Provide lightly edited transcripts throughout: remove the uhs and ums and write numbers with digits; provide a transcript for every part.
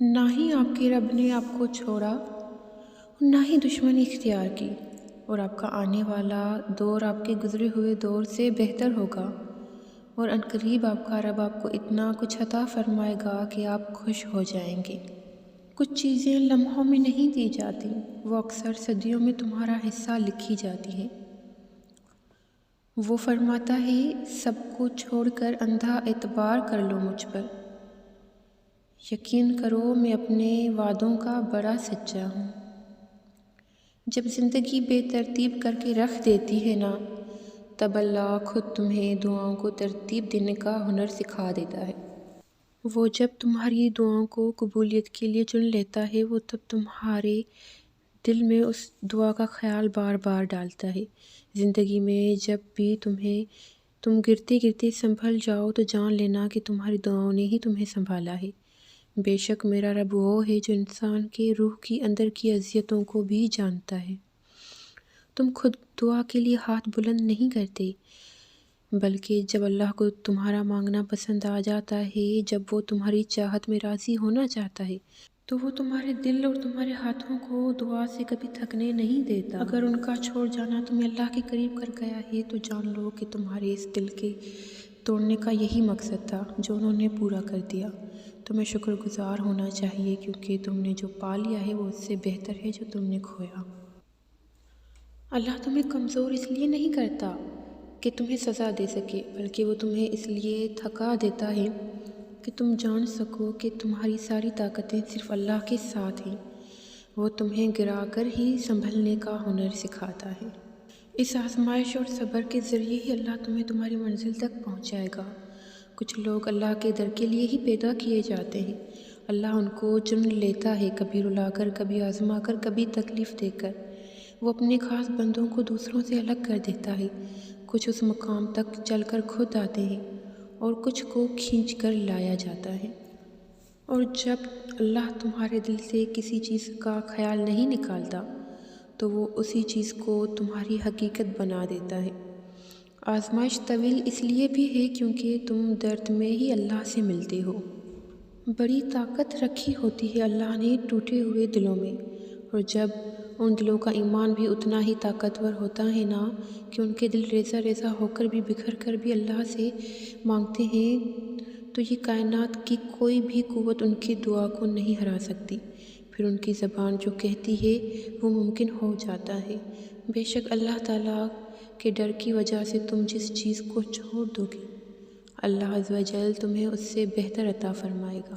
نہ ہی آپ کے رب نے آپ کو چھوڑا، نہ ہی دشمنی اختیار کی، اور آپ کا آنے والا دور آپ کے گزرے ہوئے دور سے بہتر ہوگا، اور عنقریب آپ کا رب آپ کو اتنا کچھ عطا فرمائے گا کہ آپ خوش ہو جائیں گے۔ کچھ چیزیں لمحوں میں نہیں دی جاتی، وہ اکثر صدیوں میں تمہارا حصہ لکھی جاتی ہیں۔ وہ فرماتا ہے سب کو چھوڑ کر اندھا اعتبار کر لو مجھ پر، یقین کرو میں اپنے وعدوں کا بڑا سچا ہوں۔ جب زندگی بے ترتیب کر کے رکھ دیتی ہے نا، تب اللہ خود تمہیں دعاؤں کو ترتیب دینے کا ہنر سکھا دیتا ہے۔ وہ جب تمہاری دعاؤں کو قبولیت کے لیے چن لیتا ہے، وہ تب تمہارے دل میں اس دعا کا خیال بار بار ڈالتا ہے۔ زندگی میں جب بھی تم گرتے گرتے سنبھل جاؤ تو جان لینا کہ تمہاری دعاؤں نے ہی تمہیں سنبھالا ہے۔ بے شک میرا رب وہ ہے جو انسان کے روح کی اندر کی اذیتوں کو بھی جانتا ہے۔ تم خود دعا کے لیے ہاتھ بلند نہیں کرتے، بلکہ جب اللہ کو تمہارا مانگنا پسند آ جاتا ہے، جب وہ تمہاری چاہت میں راضی ہونا چاہتا ہے، تو وہ تمہارے دل اور تمہارے ہاتھوں کو دعا سے کبھی تھکنے نہیں دیتا۔ اگر ان کا چھوڑ جانا تمہیں اللہ کے قریب کر گیا ہے تو جان لو کہ تمہارے اس دل کے توڑنے کا یہی مقصد تھا جو انہوں نے پورا کر دیا۔ تمہیں شکر گزار ہونا چاہیے کیونکہ تم نے جو پا لیا ہے وہ اس سے بہتر ہے جو تم نے کھویا۔ اللہ تمہیں کمزور اس لیے نہیں کرتا کہ تمہیں سزا دے سکے، بلکہ وہ تمہیں اس لیے تھکا دیتا ہے کہ تم جان سکو کہ تمہاری ساری طاقتیں صرف اللہ کے ساتھ ہیں۔ وہ تمہیں گرا کر ہی سنبھلنے کا ہنر سکھاتا ہے۔ اس آزمائش اور صبر کے ذریعے ہی اللہ تمہیں تمہاری منزل تک پہنچائے گا۔ کچھ لوگ اللہ کے در کے لیے ہی پیدا کیے جاتے ہیں۔ اللہ ان کو چن لیتا ہے، کبھی رلا کر، کبھی آزما کر، کبھی تکلیف دے کر۔ وہ اپنے خاص بندوں کو دوسروں سے الگ کر دیتا ہے۔ کچھ اس مقام تک چل کر خود آتے ہیں اور کچھ کو کھینچ کر لایا جاتا ہے۔ اور جب اللہ تمہارے دل سے کسی چیز کا خیال نہیں نکالتا تو وہ اسی چیز کو تمہاری حقیقت بنا دیتا ہے۔ آزمائش طویل اس لیے بھی ہے کیونکہ تم درد میں ہی اللہ سے ملتے ہو۔ بڑی طاقت رکھی ہوتی ہے اللہ نے ٹوٹے ہوئے دلوں میں، اور جب ان دلوں کا ایمان بھی اتنا ہی طاقتور ہوتا ہے نا کہ ان کے دل ریزہ ریزہ ہو کر بھی بکھر کر بھی اللہ سے مانگتے ہیں، تو یہ کائنات کی کوئی بھی قوت ان کی دعا کو نہیں ہرا سکتی۔ پھر ان کی زبان جو کہتی ہے وہ ممکن ہو جاتا ہے۔ بے شک اللہ تعالیٰ کے ڈر کی وجہ سے تم جس چیز کو چھوڑ دو گے، اللہ عز و جل تمہیں اس سے بہتر عطا فرمائے گا۔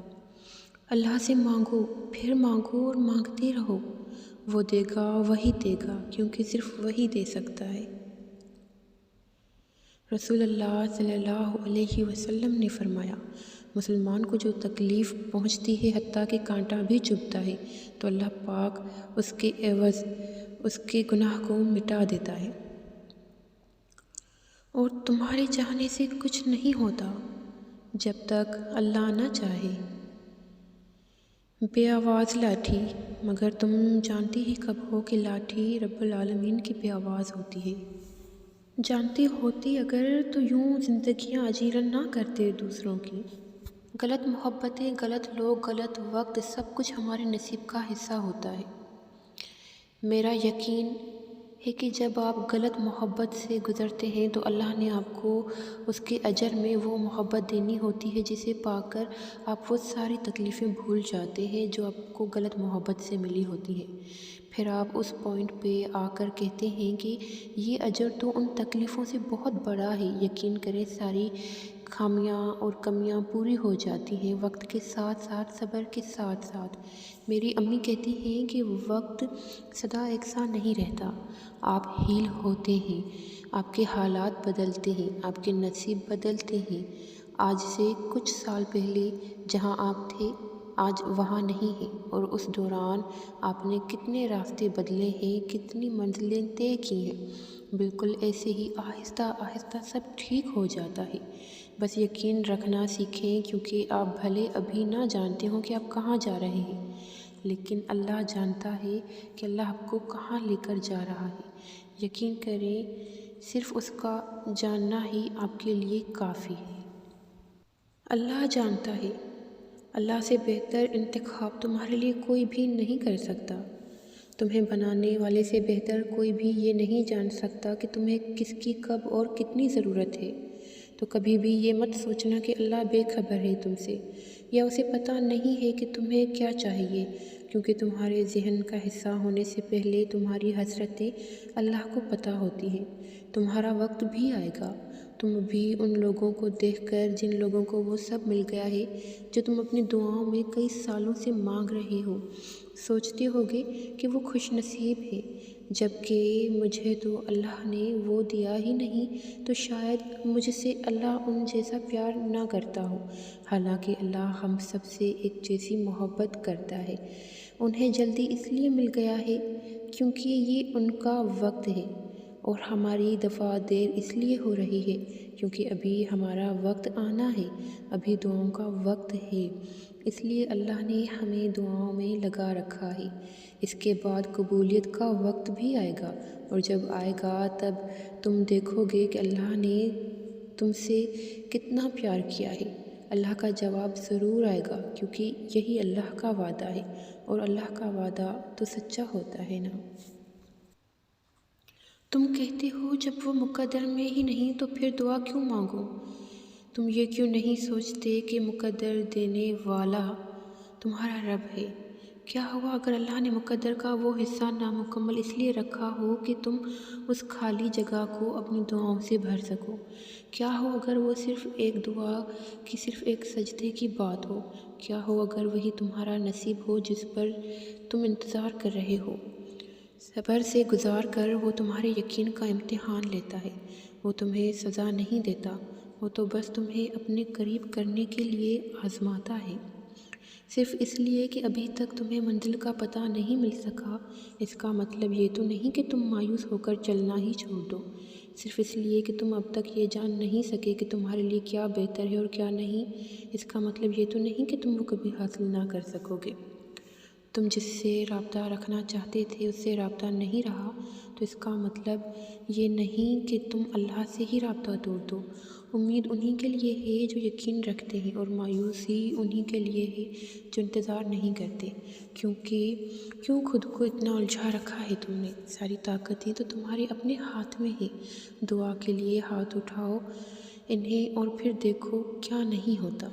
اللہ سے مانگو، پھر مانگو اور مانگتے رہو، وہ دے گا، وہی دے گا، کیونکہ صرف وہی دے سکتا ہے۔ رسول اللہ صلی اللہ علیہ وسلم نے فرمایا، مسلمان کو جو تکلیف پہنچتی ہے حتیٰ کہ کانٹا بھی چبھتا ہے تو اللہ پاک اس کے عوض اس کے گناہ کو مٹا دیتا ہے، اور تمہارے چاہنے سے کچھ نہیں ہوتا جب تک اللہ نہ چاہے۔ بے آواز لاٹھی، مگر تم جانتی ہی کب ہو کہ لاٹھی رب العالمین کی بے آواز ہوتی ہے۔ جانتی ہوتی اگر تو یوں زندگیاں اجیرن نہ کرتے دوسروں کی۔ غلط محبتیں، غلط لوگ، غلط وقت، سب کچھ ہمارے نصیب کا حصہ ہوتا ہے۔ میرا یقین ہے کہ جب آپ غلط محبت سے گزرتے ہیں تو اللہ نے آپ کو اس کے اجر میں وہ محبت دینی ہوتی ہے جسے پا کر آپ وہ ساری تکلیفیں بھول جاتے ہیں جو آپ کو غلط محبت سے ملی ہوتی ہیں۔ پھر آپ اس پوائنٹ پہ آ کر کہتے ہیں کہ یہ اجر تو ان تکلیفوں سے بہت بڑا ہے۔ یقین کریں ساری خامیاں اور کمیاں پوری ہو جاتی ہیں وقت کے ساتھ ساتھ، صبر کے ساتھ ساتھ۔ میری امی کہتی ہیں کہ وقت سدا یکساں نہیں رہتا، آپ ہیل ہوتے ہیں، آپ کے حالات بدلتے ہیں، آپ کے نصیب بدلتے ہیں۔ آج سے کچھ سال پہلے جہاں آپ تھے آج وہاں نہیں ہیں، اور اس دوران آپ نے کتنے راستے بدلے ہیں، کتنی منزلیں طے کی ہیں۔ بالکل ایسے ہی آہستہ آہستہ سب ٹھیک ہو جاتا ہے۔ بس یقین رکھنا سیکھیں کیونکہ آپ بھلے ابھی نہ جانتے ہوں کہ آپ کہاں جا رہے ہیں، لیکن اللہ جانتا ہے کہ اللہ آپ کو کہاں لے کر جا رہا ہے۔ یقین کریں صرف اس کا جاننا ہی آپ کے لیے کافی ہے۔ اللہ جانتا ہے اللہ سے بہتر انتخاب تمہارے لیے کوئی بھی نہیں کر سکتا۔ تمہیں بنانے والے سے بہتر کوئی بھی یہ نہیں جان سکتا کہ تمہیں کس کی کب اور کتنی ضرورت ہے۔ تو کبھی بھی یہ مت سوچنا کہ اللہ بے خبر ہے تم سے، یا اسے پتہ نہیں ہے کہ تمہیں کیا چاہیے، کیونکہ تمہارے ذہن کا حصہ ہونے سے پہلے تمہاری حسرتیں اللہ کو پتہ ہوتی ہیں۔ تمہارا وقت بھی آئے گا، تم بھی ان لوگوں کو دیکھ کر جن لوگوں کو وہ سب مل گیا ہے جو تم اپنی دعاؤں میں کئی سالوں سے مانگ رہے ہو، سوچتے ہوگے کہ وہ خوش نصیب ہے، جبکہ مجھے تو اللہ نے وہ دیا ہی نہیں، تو شاید مجھ سے اللہ ان جیسا پیار نہ کرتا ہو، حالانکہ اللہ ہم سب سے ایک جیسی محبت کرتا ہے۔ انہیں جلدی اس لیے مل گیا ہے کیونکہ یہ ان کا وقت ہے، اور ہماری دفعہ دیر اس لیے ہو رہی ہے کیونکہ ابھی ہمارا وقت آنا ہے، ابھی دعاؤں کا وقت ہے، اس لیے اللہ نے ہمیں دعاؤں میں لگا رکھا ہے۔ اس کے بعد قبولیت کا وقت بھی آئے گا، اور جب آئے گا تب تم دیکھو گے کہ اللہ نے تم سے کتنا پیار کیا ہے۔ اللہ کا جواب ضرور آئے گا، کیونکہ یہی اللہ کا وعدہ ہے، اور اللہ کا وعدہ تو سچا ہوتا ہے نا۔ تم کہتے ہو جب وہ مقدر میں ہی نہیں تو پھر دعا کیوں مانگو؟ تم یہ کیوں نہیں سوچتے کہ مقدر دینے والا تمہارا رب ہے؟ کیا ہوا اگر اللہ نے مقدر کا وہ حصہ نامکمل اس لیے رکھا ہو کہ تم اس خالی جگہ کو اپنی دعاؤں سے بھر سکو؟ کیا ہو اگر وہ صرف ایک دعا کی، صرف ایک سجدے کی بات ہو؟ کیا ہو اگر وہی تمہارا نصیب ہو جس پر تم انتظار کر رہے ہو؟ صبر سے گزار کر وہ تمہارے یقین کا امتحان لیتا ہے، وہ تمہیں سزا نہیں دیتا، وہ تو بس تمہیں اپنے قریب کرنے کے لیے آزماتا ہے، صرف اس لیے کہ ابھی تک تمہیں منزل کا پتہ نہیں مل سکا۔ اس کا مطلب یہ تو نہیں کہ تم مایوس ہو کر چلنا ہی چھوڑ دو، صرف اس لیے کہ تم اب تک یہ جان نہیں سکے کہ تمہارے لیے کیا بہتر ہے اور کیا نہیں۔ اس کا مطلب یہ تو نہیں کہ تم وہ کبھی حاصل نہ کر سکو گے۔ تم جس سے رابطہ رکھنا چاہتے تھے اس سے رابطہ نہیں رہا، تو اس کا مطلب یہ نہیں کہ تم اللہ سے ہی رابطہ توڑ دو۔ امید انہی کے لیے ہے جو یقین رکھتے ہیں، اور مایوسی انہی کے لیے ہے جو انتظار نہیں کرتے۔ کیوں خود کو اتنا الجھا رکھا ہے تم نے؟ ساری طاقتیں تو تمہارے اپنے ہاتھ میں ہیں۔ دعا کے لیے ہاتھ اٹھاؤ انہیں اور پھر دیکھو کیا نہیں ہوتا۔